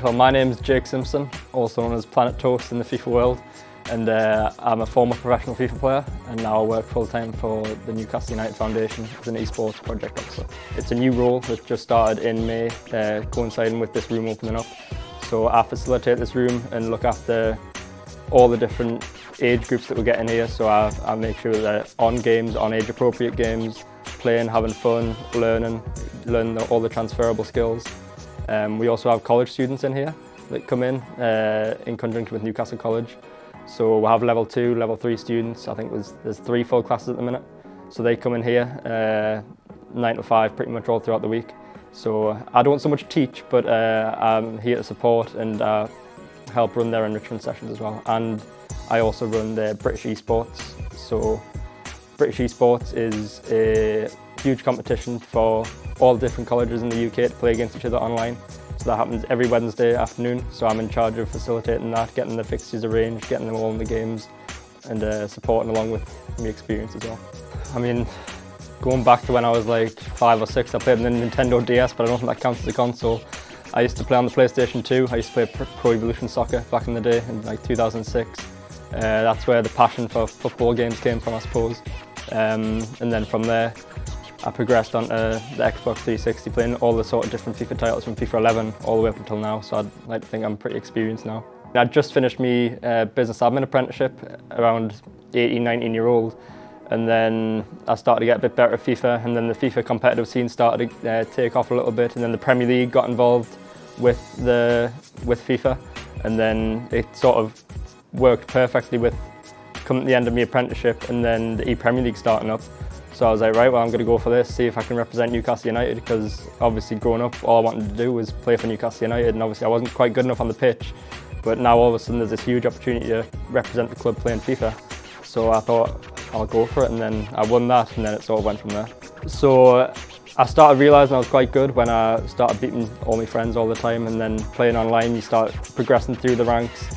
Well, my name's Jake Simpson, also known as Planet Toast in the FIFA world, and I'm a former professional FIFA player, and now I work full-time for the Newcastle United Foundation as an esports project officer. It's a new role that just started in May, coinciding with this room opening up. So I facilitate this room and look after all the different age groups that we get in here, so I make sure that on games, on age-appropriate games, playing, having fun, learning all the transferable skills. We also have college students in here that come in conjunction with Newcastle College. So we'll have level 2, level 3 students. I think there's 3 full classes at the minute. So they come in here 9 to 5 pretty much all throughout the week. So I don't so much teach, but I'm here to support and help run their enrichment sessions as well. And I also run the British esports. So British esports is a huge competition for all different colleges in the UK to play against each other online. So that happens every Wednesday afternoon. So I'm in charge of facilitating that, getting the fixtures arranged, getting them all in the games, and supporting along with my experience as well. I mean, going back to when I was like 5 or 6, I played on the Nintendo DS, but I don't think that counts as a console. I used to play on the PlayStation 2. I used to play Pro Evolution Soccer back in the day in like 2006. That's where the passion for football games came from, I suppose. And then from there, I progressed onto the Xbox 360, playing all the sort of different FIFA titles from FIFA 11 all the way up until now, so I'd like to think I'm pretty experienced now. I just finished my business admin apprenticeship around 18, 19-year-old, and then I started to get a bit better at FIFA, and then the FIFA competitive scene started to take off a little bit, and then the Premier League got involved with FIFA, and then it sort of worked perfectly with coming to the end of my apprenticeship and then the Premier League starting up. So I was like, right, well, I'm going to go for this, see if I can represent Newcastle United, because obviously growing up, all I wanted to do was play for Newcastle United, and obviously I wasn't quite good enough on the pitch. But now all of a sudden there's this huge opportunity to represent the club playing FIFA. So I thought, I'll go for it, and then I won that, and then it sort of went from there. So I started realising I was quite good when I started beating all my friends all the time, and then playing online, you start progressing through the ranks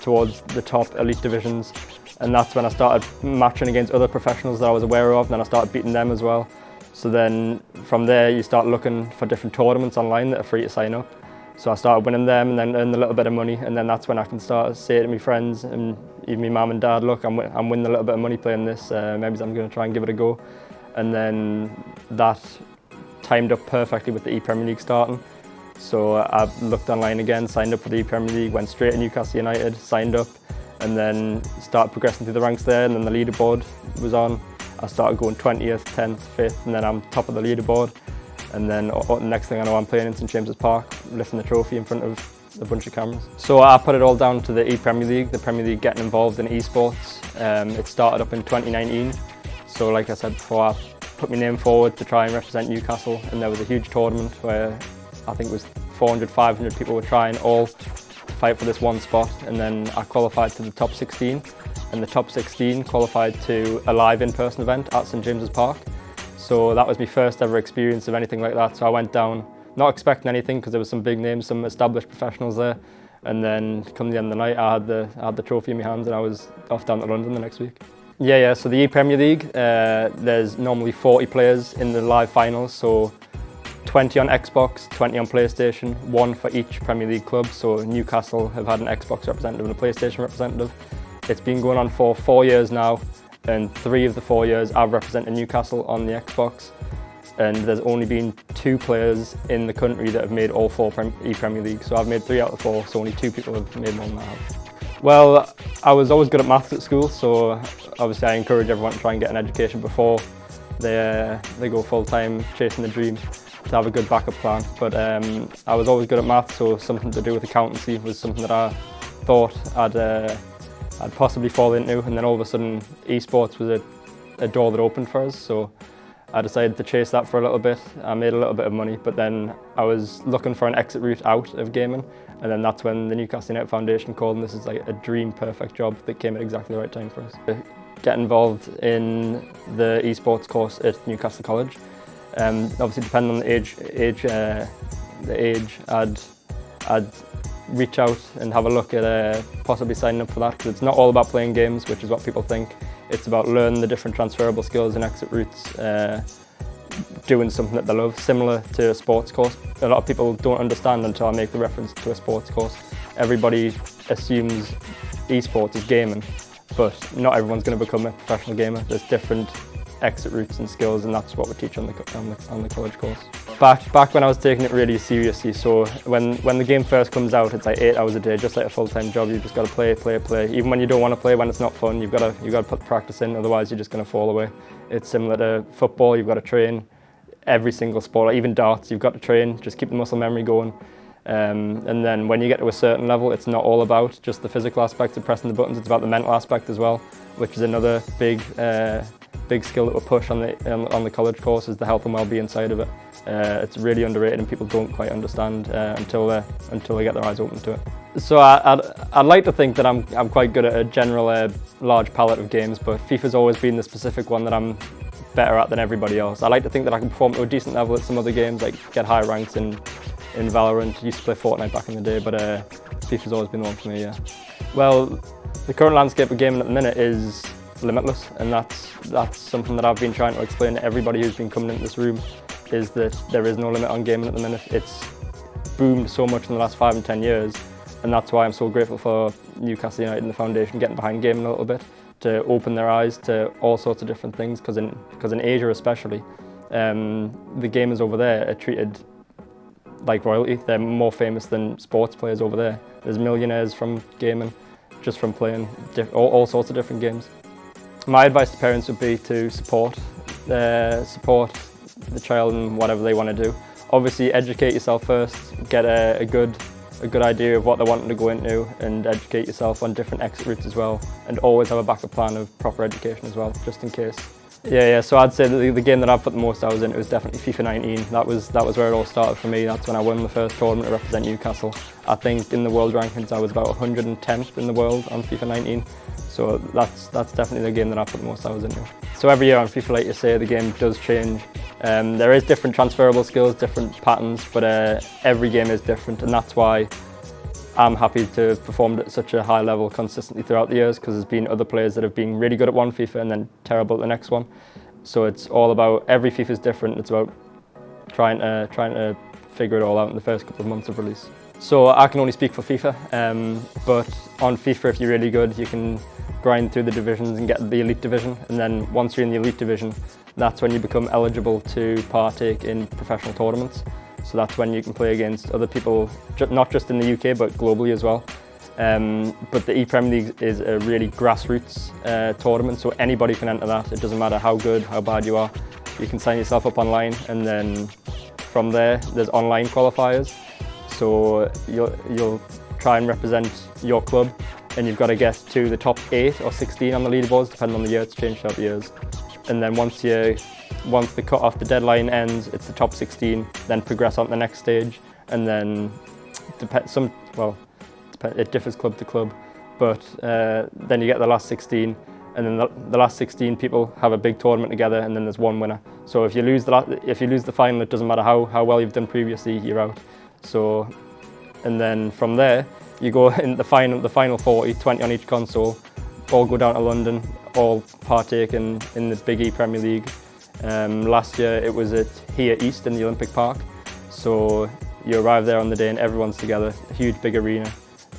towards the top elite divisions. And that's when I started matching against other professionals that I was aware of, and then I started beating them as well. So then from there you start looking for different tournaments online that are free to sign up. So I started winning them and then earning a little bit of money, and then that's when I can start saying to my friends and even my mum and dad, look, I'm winning a little bit of money playing this, maybe I'm going to try and give it a go. And then that timed up perfectly with the Premier League starting. So I looked online again, signed up for the Premier League, went straight to Newcastle United, signed up, and then started progressing through the ranks there, and then the leaderboard was on. I started going 20th, 10th, 5th, and then I'm top of the leaderboard. And then the next thing I know, I'm playing in St James's Park, lifting the trophy in front of a bunch of cameras. So I put it all down to the Premier League, the Premier League getting involved in esports. It started up in 2019. So like I said before, I put my name forward to try and represent Newcastle, and there was a huge tournament where I think it was 400, 500 people were trying all to fight for this one spot, and then I qualified to the top 16, and the top 16 qualified to a live in-person event at St James's Park. So that was my first ever experience of anything like that. So I went down not expecting anything, because there was some big names, some established professionals there, and then come the end of the night I had the trophy in my hands, and I was off down to London the next week. Yeah, so the Premier League, there's normally 40 players in the live finals, so 20 on Xbox, 20 on PlayStation, 1 for each Premier League club. So Newcastle have had an Xbox representative and a PlayStation representative. It's been going on for 4 years now, and 3 of the 4 years I've represented Newcastle on the Xbox. And there's only been 2 players in the country that have made all 4 Premier League. So I've made 3 out of 4, so only 2 people have made more than I have. Well, I was always good at maths at school, so obviously I encourage everyone to try and get an education before they go full-time chasing the dream, to have a good backup plan. But I was always good at maths, so something to do with accountancy was something that I thought I'd possibly fall into, and then all of a sudden esports was a door that opened for us, so I decided to chase that for a little bit. I made a little bit of money, but then I was looking for an exit route out of gaming, and then that's when the Newcastle United Foundation called, and this is like a dream perfect job that came at exactly the right time for us. Get involved in the esports course at Newcastle College. Obviously, depending on the age, I'd reach out and have a look at possibly signing up for that, because it's not all about playing games, which is what people think. It's about learning the different transferable skills and exit routes, doing something that they love, similar to a sports course. A lot of people don't understand until I make the reference to a sports course. Everybody assumes esports is gaming, but not everyone's going to become a professional gamer. There's different exit routes and skills, and that's what we teach on the college course. Back when I was taking it really seriously, so when the game first comes out, it's like 8 hours a day, just like a full-time job. You've just got to play. Even when you don't want to play, when it's not fun, you've got to put practice in, otherwise you're just going to fall away. It's similar to football. You've got to train. Every single sport, even darts, you've got to train, just keep the muscle memory going. And then when you get to a certain level, it's not all about just the physical aspect of pressing the buttons, it's about the mental aspect as well, which is another big skill that we push on the college course, is the health and well-being side of it. It's really underrated and people don't quite understand until they get their eyes open to it. So I'd like to think that I'm quite good at a general large palette of games, but FIFA's always been the specific one that I'm better at than everybody else. I like to think that I can perform to a decent level at some other games, like get high ranks in Valorant. Used to play Fortnite back in the day, but FIFA's always been the one for me, yeah. Well, the current landscape of gaming at the minute is limitless, and that's something that I've been trying to explain to everybody who's been coming into this room, is that there is no limit on gaming at the minute. It's boomed so much in the last 5 and 10 years, and that's why I'm so grateful for Newcastle United and the foundation getting behind gaming a little bit, to open their eyes to all sorts of different things, because in Asia especially, the gamers over there are treated like royalty. They're more famous than sports players over there. There's millionaires from gaming, just from playing all sorts of different games. My advice to parents would be to support the child in whatever they want to do. Obviously educate yourself first, get a good idea of what they're wanting to go into, and educate yourself on different exit routes as well, and always have a backup plan of proper education as well, just in case. Yeah, so I'd say that the game that I've put the most hours into was definitely FIFA 19. That was where it all started for me. That's when I won the first tournament to represent Newcastle. I think in the world rankings I was about 110th in the world on FIFA 19. So that's definitely the game that I put the most hours into. So every year on FIFA, like you say, the game does change. There is different transferable skills, different patterns, but every game is different, and that's why I'm happy to have performed at such a high level consistently throughout the years, because there's been other players that have been really good at one FIFA and then terrible at the next one. So it's all about, every FIFA is different. It's about trying to figure it all out in the first couple of months of release. So I can only speak for FIFA, but on FIFA, if you're really good, you can grind through the divisions and get the elite division, and then once you're in the elite division, that's when you become eligible to partake in professional tournaments. So that's when you can play against other people, not just in the UK, but globally as well. But the E-Premier League is a really grassroots tournament, so anybody can enter that. It doesn't matter how good, how bad you are. You can sign yourself up online, and then from there, there's online qualifiers. So you'll try and represent your club, and you've got to get to the top 8 or 16 on the leaderboards, depending on the year. It's changed throughout the years. And then once the cut-off, the deadline ends, it's the top 16, then progress on to the next stage, and then it differs club to club, but then you get the last 16, and then the last 16 people have a big tournament together, and then there's one winner. So if you lose the final, it doesn't matter how well you've done previously, you're out. So, and then from there, you go in the final 40, 20 on each console, all go down to London, all partake in the Big E Premier League. Last year it was at here East in the Olympic Park. So you arrive there on the day and everyone's together, a huge big arena,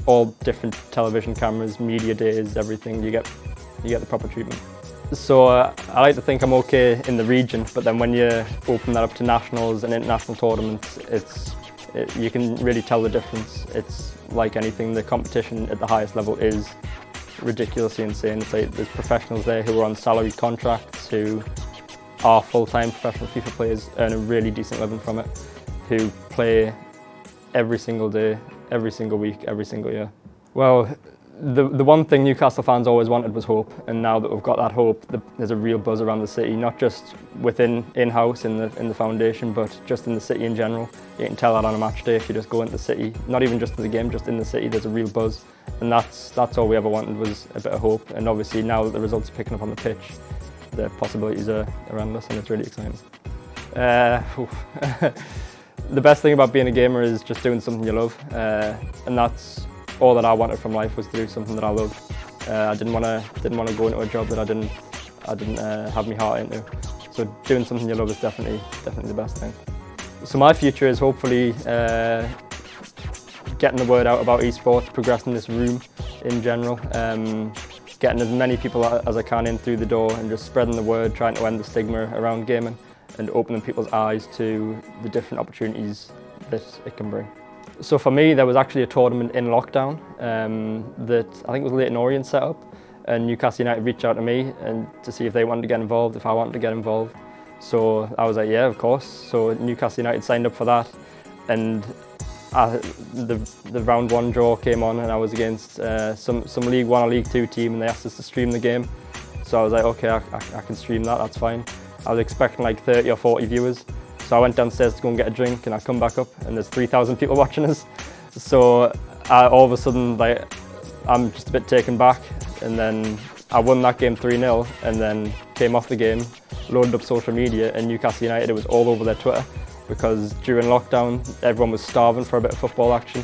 all different television cameras, media days, everything. You get the proper treatment. So I like to think I'm okay in the region, but then when you open that up to nationals and international tournaments, you can really tell the difference. It's like anything, the competition at the highest level is ridiculously insane. It's like there's professionals there who are on salaried contracts, who are full-time professional FIFA players, earn a really decent living from it, who play every single day, every single week, every single year. Well, the one thing Newcastle fans always wanted was hope, and now that we've got that hope, there's a real buzz around the city, not just in-house in the foundation, but just in the city in general. You can tell that on a match day if you just go into the city, not even just to the game, just in the city, there's a real buzz, and that's all we ever wanted, was a bit of hope. And obviously now that the results are picking up on the pitch, the possibilities are endless, and it's really exciting. The best thing about being a gamer is just doing something you love, and that's all that I wanted from life, was to do something that I loved. I didn't want to go into a job that I didn't have my heart into. So doing something you love is definitely the best thing. So my future is hopefully getting the word out about esports, progressing this room in general, getting as many people as I can in through the door and just spreading the word, trying to end the stigma around gaming and opening people's eyes to the different opportunities that it can bring. So for me, there was actually a tournament in lockdown that I think was Leyton Orient set up, and Newcastle United reached out to me and to see if they wanted to get involved, if I wanted to get involved. So I was like, yeah, of course. So Newcastle United signed up for that, and the round 1 draw came on, and I was against some League 1 or League 2 team, and they asked us to stream the game. So I was like, okay, I can stream that, that's fine. I was expecting like 30 or 40 viewers. So I went downstairs to go and get a drink, and I come back up and there's 3,000 people watching us. So all of a sudden, like, I'm just a bit taken back, and then I won that game 3-0 and then came off the game, loaded up social media, and Newcastle United, it was all over their Twitter because during lockdown everyone was starving for a bit of football action.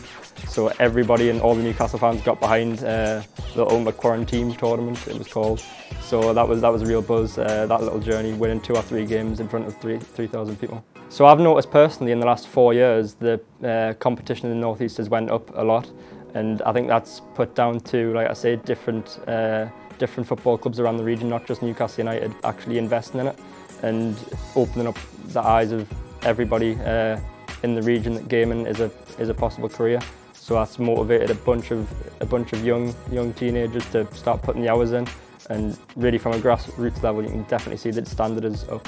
So everybody and all the Newcastle fans got behind the ultimate quarantine tournament, it was called. So that was a real buzz, that little journey, winning 2 or 3 games in front of 3,000 people. So I've noticed personally in the last 4 years the competition in the North East has went up a lot, and I think that's put down to, like I say, different football clubs around the region, not just Newcastle United, actually investing in it and opening up the eyes of everybody in the region that gaming is a possible career. So that's motivated a bunch of young teenagers to start putting the hours in, and really from a grassroots level you can definitely see that the standard is up.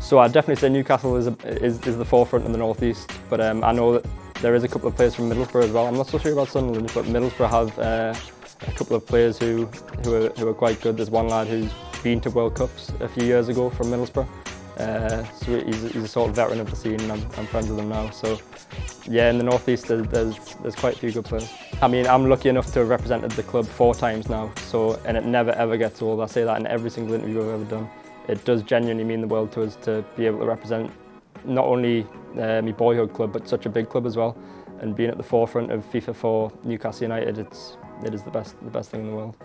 So I'd definitely say Newcastle is the forefront in the North East, but I know that there is a couple of players from Middlesbrough as well. I'm not so sure about Sunderland, but Middlesbrough have a couple of players who are quite good. There's one lad who's been to World Cups a few years ago from Middlesbrough. So he's a sort of veteran of the scene, and I'm friends with him now. So yeah, in the North East there's quite a few good players. I mean, I'm lucky enough to have represented the club 4 times now, and it never ever gets old. I say that in every single interview I've ever done. It does genuinely mean the world to us to be able to represent not only my boyhood club, but such a big club as well. And being at the forefront of FIFA for Newcastle United, it is the best thing in the world.